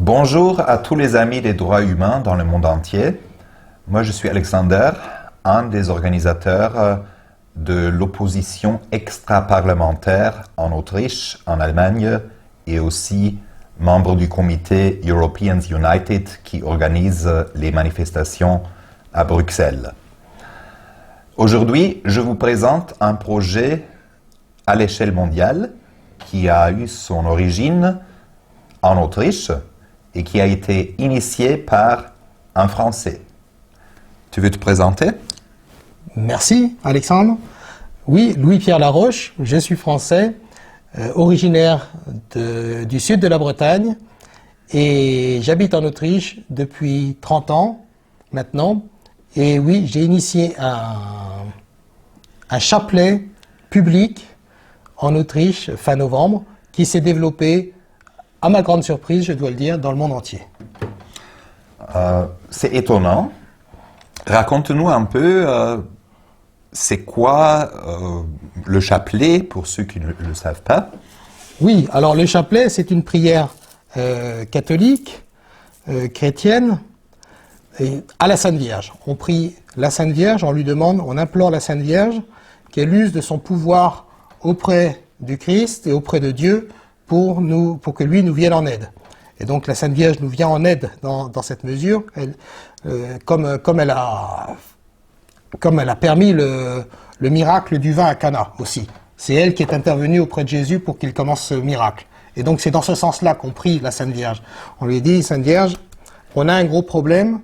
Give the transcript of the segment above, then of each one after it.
Bonjour à tous les amis des droits humains dans le monde entier. Moi, je suis Alexander, un des organisateurs de l'opposition extra-parlementaire en Autriche, en Allemagne, et aussi membre du comité Europeans United qui organise les manifestations à Bruxelles. Aujourd'hui, je vous présente un projet à l'échelle mondiale qui a eu son origine en Autriche et qui a été initié par un Français. Tu veux te présenter? Merci Alexandre. Oui, Louis-Pierre Laroche, je suis français, originaire du sud de la Bretagne et j'habite en Autriche depuis 30 ans maintenant. Et oui, j'ai initié un chapelet public en Autriche fin novembre qui s'est développé, à ma grande surprise, je dois le dire, dans le monde entier. C'est étonnant. Raconte-nous un peu, c'est quoi le chapelet, pour ceux qui ne le savent pas? Oui, alors le chapelet, c'est une prière catholique, chrétienne, à la Sainte Vierge. On prie la Sainte Vierge, on lui demande, on implore la Sainte Vierge qu'elle use de son pouvoir auprès du Christ et auprès de Dieu pour que lui nous vienne en aide. Et donc la Sainte Vierge nous vient en aide dans cette mesure, comme elle a permis le miracle du vin à Cana aussi. C'est elle qui est intervenue auprès de Jésus pour qu'il commence ce miracle. Et donc c'est dans ce sens-là qu'on prie la Sainte Vierge. On lui dit, Sainte Vierge, on a un gros problème,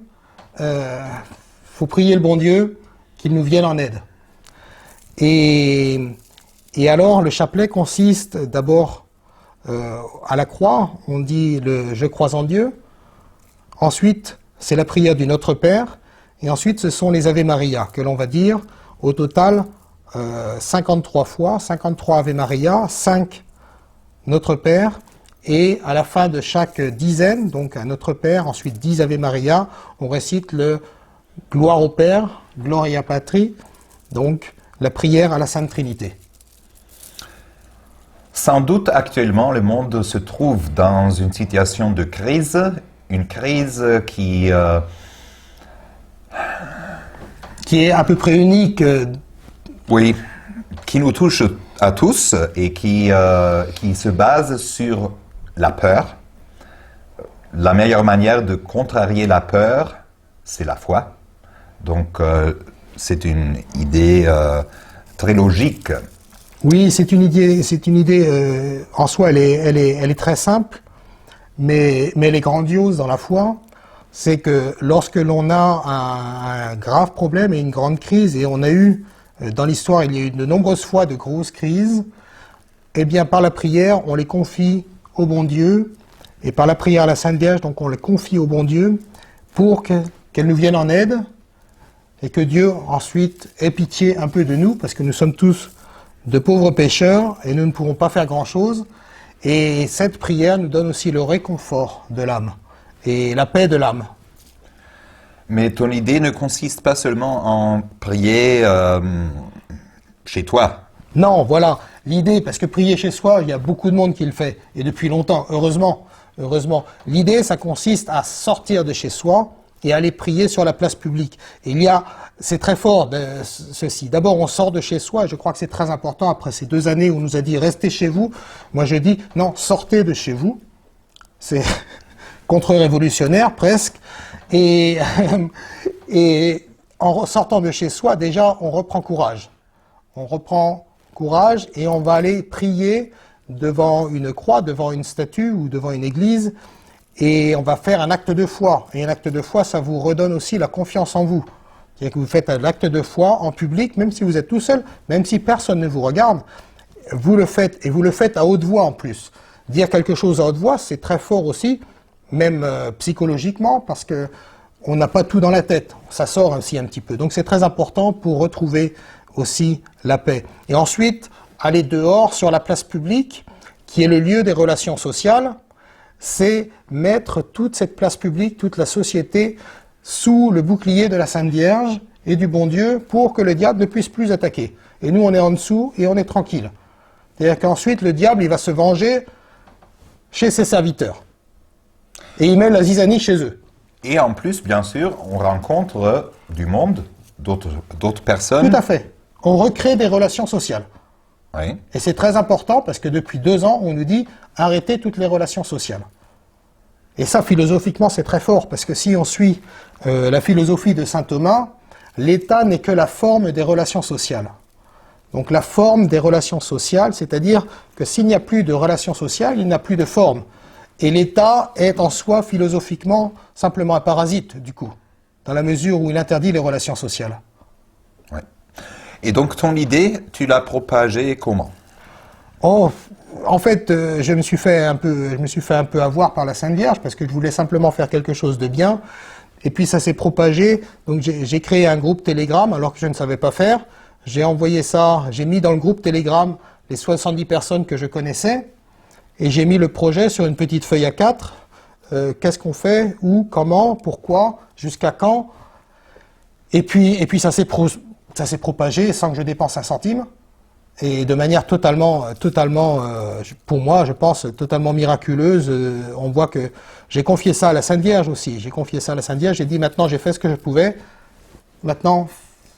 faut prier le bon Dieu qu'il nous vienne en aide. Et alors le chapelet consiste d'abord à la croix, on dit le « Je crois en Dieu ». Ensuite, c'est la prière du Notre Père. Et ensuite, ce sont les Ave Maria que l'on va dire au total 53 fois, 53 Ave Maria, 5 Notre Père. Et à la fin de chaque dizaine, donc un Notre Père, ensuite 10 Ave Maria, on récite le Gloire au Père, Gloria Patri, donc la prière à la Sainte Trinité. Sans doute, actuellement, le monde se trouve dans une situation de crise, une crise qui est à peu près unique. Oui, qui nous touche à tous et qui se base sur la peur. La meilleure manière de contrarier la peur, c'est la foi. Donc, c'est une idée très logique. Oui, c'est une idée en soi, elle est très simple, mais elle est grandiose dans la foi. C'est que lorsque l'on a un grave problème et une grande crise, et on a eu, dans l'histoire, il y a eu de nombreuses fois de grosses crises, eh bien, par la prière, on les confie au bon Dieu, et par la prière à la Sainte Vierge, donc on les confie au bon Dieu, pour qu'elle nous vienne en aide, et que Dieu, ensuite, ait pitié un peu de nous, parce que nous sommes tous de pauvres pécheurs et nous ne pouvons pas faire grand-chose. Et cette prière nous donne aussi le réconfort de l'âme et la paix de l'âme. Mais ton idée ne consiste pas seulement en prier chez toi. Non, voilà, l'idée, parce que prier chez soi, il y a beaucoup de monde qui le fait, et depuis longtemps, heureusement. L'idée, ça consiste à sortir de chez soi et aller prier sur la place publique. Et c'est très fort ceci. D'abord, on sort de chez soi, et je crois que c'est très important, après ces 2 années où on nous a dit « restez chez vous », moi je dis « non, sortez de chez vous ». C'est contre-révolutionnaire presque. Et en sortant de chez soi, déjà, on reprend courage. On reprend courage et on va aller prier devant une croix, devant une statue ou devant une église, et on va faire un acte de foi. Et un acte de foi, ça vous redonne aussi la confiance en vous. C'est-à-dire que vous faites un acte de foi en public, même si vous êtes tout seul, même si personne ne vous regarde, vous le faites, et vous le faites à haute voix en plus. Dire quelque chose à haute voix, c'est très fort aussi, même psychologiquement, parce que on n'a pas tout dans la tête, ça sort aussi un petit peu. Donc c'est très important pour retrouver aussi la paix. Et ensuite, aller dehors sur la place publique, qui est le lieu des relations sociales, c'est mettre toute cette place publique, toute la société, sous le bouclier de la Sainte Vierge et du bon Dieu pour que le diable ne puisse plus attaquer. Et nous, on est en dessous et on est tranquille. C'est-à-dire qu'ensuite, le diable, il va se venger chez ses serviteurs. Et ils mettent la zizanie chez eux. Et en plus, bien sûr, on rencontre du monde, d'autres personnes. Tout à fait. On recrée des relations sociales. Oui. Et c'est très important parce que depuis 2 ans, on nous dit arrêtez toutes les relations sociales. Et ça, philosophiquement, c'est très fort parce que si on suit la philosophie de saint Thomas, l'État n'est que la forme des relations sociales. Donc la forme des relations sociales, c'est-à-dire que s'il n'y a plus de relations sociales, il n'y a plus de forme. Et l'État est en soi, philosophiquement, simplement un parasite, du coup, dans la mesure où il interdit les relations sociales. Ouais. Et donc ton idée, tu l'as propagée comment? Oh, en fait, je me suis fait un peu avoir par la Sainte Vierge parce que je voulais simplement faire quelque chose de bien. Et puis ça s'est propagé. Donc j'ai créé un groupe Telegram alors que je ne savais pas faire. J'ai envoyé ça, j'ai mis dans le groupe Telegram les 70 personnes que je connaissais et j'ai mis le projet sur une petite feuille A4. Qu'est-ce qu'on fait, où, comment, pourquoi, jusqu'à quand. Et puis ça s'est propagé sans que je dépense un centime. Et de manière totalement, pour moi, je pense, totalement miraculeuse. On voit que j'ai confié ça à la Sainte Vierge aussi. J'ai confié ça à la Sainte Vierge. J'ai dit maintenant, j'ai fait ce que je pouvais. Maintenant,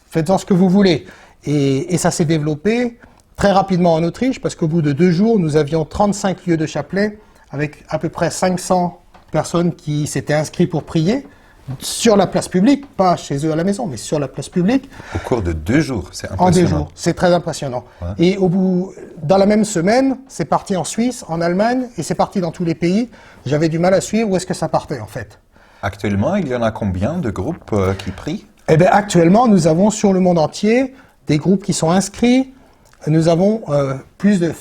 faites-en ce que vous voulez. Et ça s'est développé très rapidement en Autriche parce qu'au bout de 2 jours, nous avions 35 lieux de chapelet avec à peu près 500 personnes qui s'étaient inscrites pour prier. Sur la place publique, pas chez eux à la maison, mais sur la place publique. Au cours de 2 jours, c'est impressionnant. En 2 jours, c'est très impressionnant. Ouais. Et dans la même semaine, c'est parti en Suisse, en Allemagne, et c'est parti dans tous les pays. J'avais du mal à suivre où est-ce que ça partait en fait. Actuellement, il y en a combien de groupes qui prient? Eh bien, actuellement, nous avons sur le monde entier des groupes qui sont inscrits. Nous avons plus de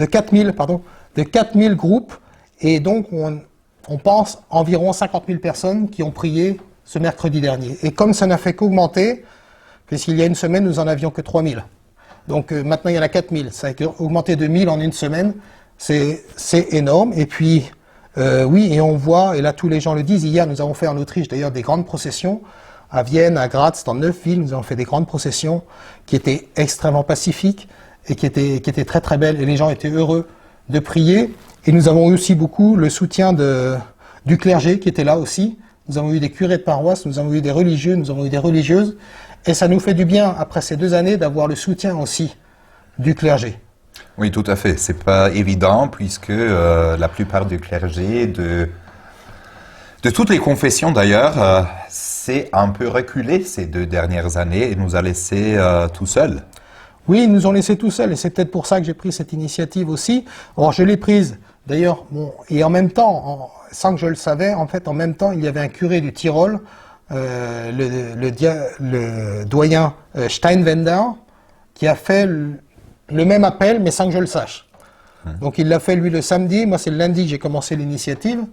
4000 groupes, et donc on pense environ 50 000 personnes qui ont prié ce mercredi dernier. Et comme ça n'a fait qu'augmenter, puisqu'il y a une semaine, nous en avions que 3 000. Donc maintenant, il y en a 4 000. Ça a augmenté de 1 000 en une semaine. C'est énorme. Et puis, oui, et on voit, et là tous les gens le disent, hier nous avons fait en Autriche d'ailleurs des grandes processions. À Vienne, à Graz, dans 9 villes, nous avons fait des grandes processions qui étaient extrêmement pacifiques et qui étaient très très belles. Et les gens étaient heureux de prier. Et nous avons eu aussi beaucoup le soutien du clergé qui était là aussi. Nous avons eu des curés de paroisse, nous avons eu des religieux, nous avons eu des religieuses. Et ça nous fait du bien, après ces 2 années, d'avoir le soutien aussi du clergé. Oui, tout à fait. C'est pas évident puisque la plupart du clergé, de toutes les confessions d'ailleurs, c'est un peu reculé ces 2 dernières années et nous a laissés tout seuls. Oui, ils nous ont laissés tout seuls et c'est peut-être pour ça que j'ai pris cette initiative aussi. Alors je l'ai prise d'ailleurs, et en même temps, sans que je le savais, en fait, en même temps, il y avait un curé du Tyrol, le doyen Steinwender, qui a fait le même appel, mais sans que je le sache. Donc il l'a fait lui le samedi, moi c'est le lundi que j'ai commencé l'initiative,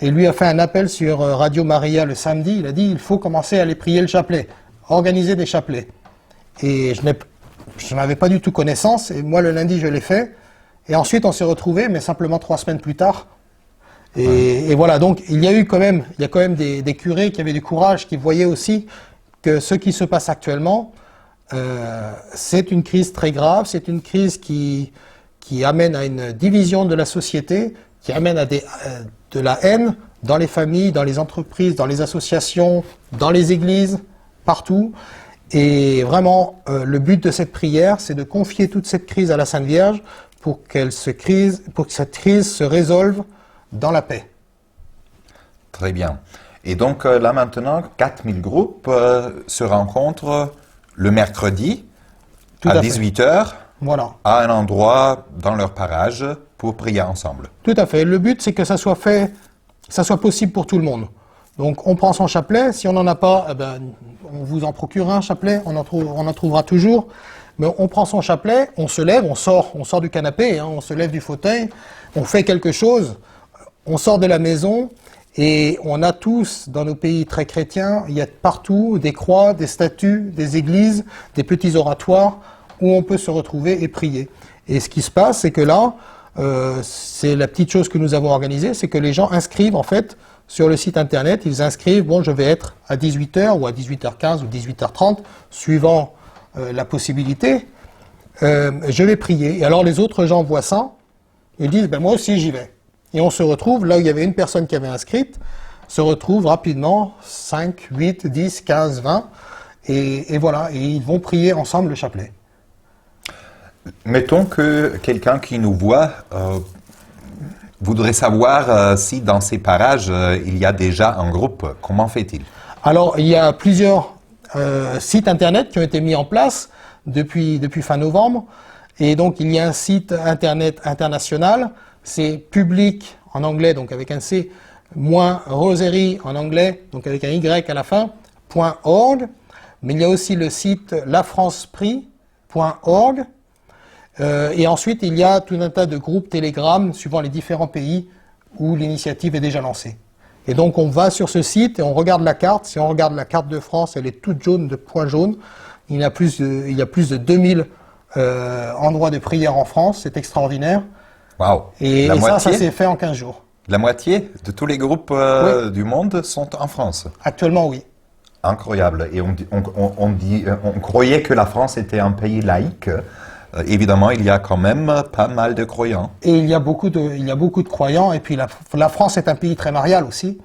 et lui a fait un appel sur Radio Maria le samedi, il a dit il faut commencer à aller prier le chapelet, organiser des chapelets. Et je n'avais pas du tout connaissance, et moi le lundi je l'ai fait, et ensuite on s'est retrouvés, mais simplement 3 semaines plus tard. Et voilà, donc il y a quand même des curés qui avaient du courage, qui voyaient aussi que ce qui se passe actuellement, c'est une crise très grave, c'est une crise qui amène à une division de la société, qui amène à de la haine dans les familles, dans les entreprises, dans les associations, dans les églises, partout. Et vraiment, le but de cette prière, c'est de confier toute cette crise à la Sainte Vierge pour que cette crise se résolve dans la paix. Très bien. Et donc là maintenant, 4000 groupes se rencontrent le mercredi à 18h voilà. À un endroit dans leur parage pour prier ensemble. Tout à fait. Le but, c'est que ça soit possible pour tout le monde. Donc on prend son chapelet, si on n'en a pas, eh ben, on vous en procure un chapelet, on en trouvera toujours. Mais on prend son chapelet, on se lève, on sort du canapé, hein, on se lève du fauteuil, on fait quelque chose, on sort de la maison et on a tous, dans nos pays très chrétiens, il y a partout des croix, des statues, des églises, des petits oratoires où on peut se retrouver et prier. Et ce qui se passe, c'est que là, c'est la petite chose que nous avons organisée, c'est que les gens inscrivent en fait sur le site internet, ils inscrivent, bon je vais être à 18h ou à 18h15 ou 18h30, suivant la possibilité, je vais prier. Et alors les autres gens voient ça, ils disent, ben moi aussi j'y vais. et on se retrouve, là où il y avait une personne qui avait inscrite, se retrouve rapidement 5, 8, 10, 15, 20, et voilà, et ils vont prier ensemble le chapelet. Mettons que quelqu'un qui nous voit voudrait savoir si dans ces parages il y a déjà un groupe. Comment fait-il? Alors, il y a plusieurs sites internet qui ont été mis en place depuis fin novembre. Et donc, il y a un site internet international. C'est public en anglais, donc avec un C, moins Rosary en anglais, donc avec un Y à la fin, .org. Mais il y a aussi le site lafranceprie.org. Et ensuite, il y a tout un tas de groupes Telegram suivant les différents pays où l'initiative est déjà lancée. Et donc, on va sur ce site et on regarde la carte. Si on regarde la carte de France, elle est toute jaune, de points jaunes. Il y a plus de 2000 endroits de prière en France. C'est extraordinaire. Waouh! Et ça s'est fait en 15 jours. La moitié de tous les groupes du monde sont en France. Actuellement, oui. Incroyable. Et on croyait que la France était un pays laïque. Évidemment, il y a quand même pas mal de croyants. Et il y a beaucoup de croyants. Et puis la France est un pays très marial aussi.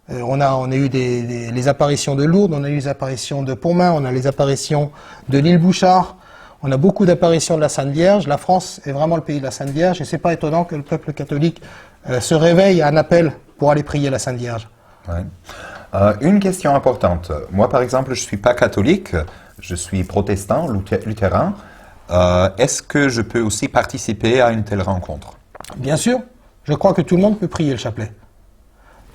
On a eu les apparitions de Lourdes, on a eu les apparitions de Pontmain, on a les apparitions de l'île Bouchard. On a beaucoup d'apparitions de la Sainte Vierge. La France est vraiment le pays de la Sainte Vierge. Et c'est pas étonnant que le peuple catholique se réveille à un appel pour aller prier la Sainte Vierge. Ouais. Une question importante. Moi, par exemple, je suis pas catholique. Je suis protestant, luthéran. Est-ce que je peux aussi participer à une telle rencontre? Bien sûr. Je crois que tout le monde peut prier le chapelet.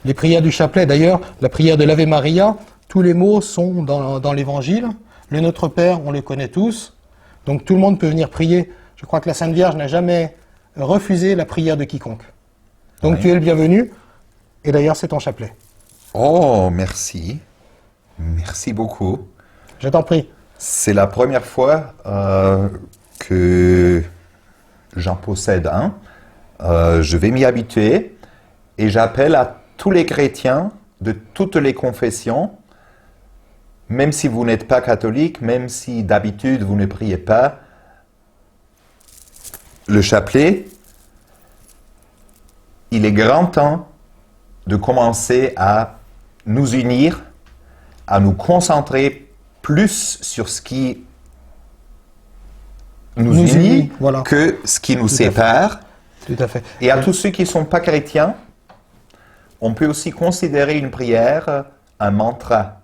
Les prières du chapelet, d'ailleurs, la prière de l'Ave Maria, tous les mots sont dans l'Évangile. Le Notre Père, on le connaît tous. Donc tout le monde peut venir prier. Je crois que la Sainte Vierge n'a jamais refusé la prière de quiconque. Donc oui. Tu es le bienvenu. Et d'ailleurs, c'est ton chapelet. Oh, merci. Merci beaucoup. Je t'en prie. C'est la première fois que j'en possède un. Je vais m'y habituer et j'appelle à tous les chrétiens de toutes les confessions, même si vous n'êtes pas catholique, même si d'habitude vous ne priez pas, le chapelet, il est grand temps de commencer à nous unir, à nous concentrer plus sur ce qui nous unit voilà. que ce qui nous sépare. Tout à fait. Et à tous ceux qui ne sont pas chrétiens, on peut aussi considérer une prière un mantra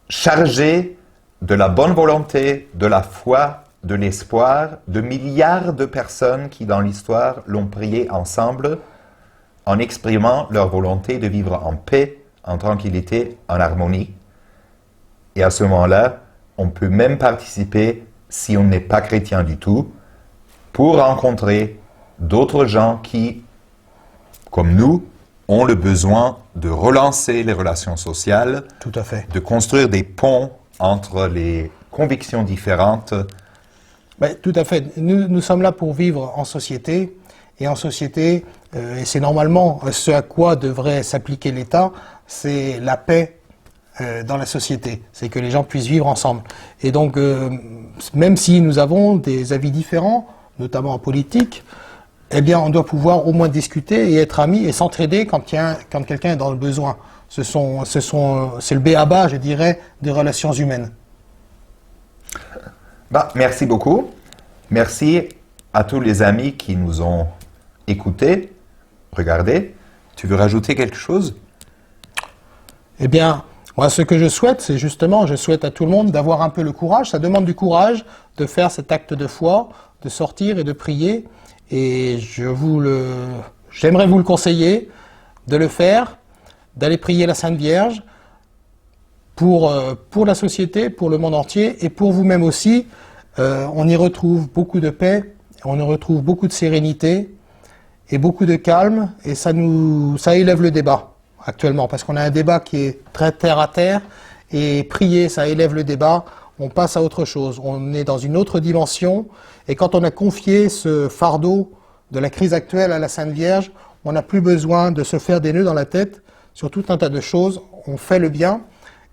chargé de la bonne volonté, de la foi, de l'espoir de milliards de personnes qui dans l'histoire l'ont prié ensemble en exprimant leur volonté de vivre en paix, en tranquillité, en harmonie. Et à ce moment-là, on peut même participer, si on n'est pas chrétien du tout, pour rencontrer d'autres gens qui, comme nous, ont le besoin de relancer les relations sociales, tout à fait. De construire des ponts entre les convictions différentes. Ben, tout à fait. Nous sommes là pour vivre en société. Et en société, et c'est normalement ce à quoi devrait s'appliquer l'État, c'est la paix dans la société. C'est que les gens puissent vivre ensemble. Et donc, même si nous avons des avis différents, notamment en politique, eh bien, on doit pouvoir au moins discuter et être amis et s'entraider quand quelqu'un est dans le besoin. C'est le b.a.-ba, je dirais, des relations humaines. Bah, merci beaucoup. Merci à tous les amis qui nous ont écoutés, regardés. Tu veux rajouter quelque chose? Eh bien, moi, ce que je souhaite, c'est justement, je souhaite à tout le monde d'avoir un peu le courage. Ça demande du courage de faire cet acte de foi, de sortir et de prier. Et j'aimerais vous le conseiller, de le faire, d'aller prier la Sainte Vierge pour la société, pour le monde entier et pour vous-même aussi. On y retrouve beaucoup de paix, on y retrouve beaucoup de sérénité et beaucoup de calme, et ça élève le débat actuellement, parce qu'on a un débat qui est très terre à terre, et prier, ça élève le débat, on passe à autre chose, on est dans une autre dimension, et quand on a confié ce fardeau de la crise actuelle à la Sainte Vierge, on n'a plus besoin de se faire des nœuds dans la tête sur tout un tas de choses, on fait le bien,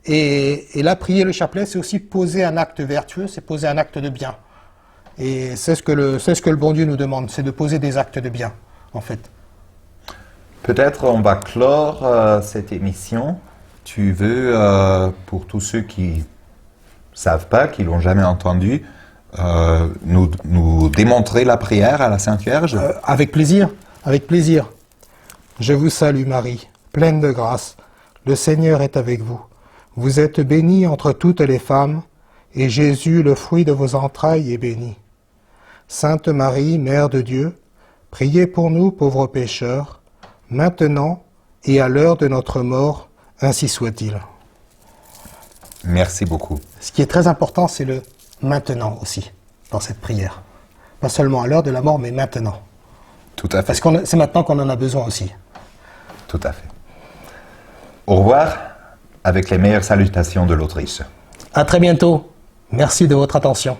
et là, prier le chapelet, c'est aussi poser un acte vertueux, c'est poser un acte de bien. Et c'est ce que le bon Dieu nous demande, c'est de poser des actes de bien, en fait. Peut-être on va clore cette émission. Tu veux, pour tous ceux qui savent pas, qui l'ont jamais entendu, nous démontrer la prière à la Sainte Vierge? Avec plaisir, avec plaisir. Je vous salue Marie, pleine de grâce. Le Seigneur est avec vous. Vous êtes bénie entre toutes les femmes, et Jésus, le fruit de vos entrailles, est béni. Sainte Marie, Mère de Dieu, priez pour nous pauvres pécheurs, maintenant et à l'heure de notre mort, ainsi soit-il. Merci beaucoup. Ce qui est très important, c'est le maintenant aussi, dans cette prière. Pas seulement à l'heure de la mort, mais maintenant. Tout à fait. Parce que c'est maintenant qu'on en a besoin aussi. Tout à fait. Au revoir, avec les meilleures salutations de l'Autriche. À très bientôt. Merci de votre attention.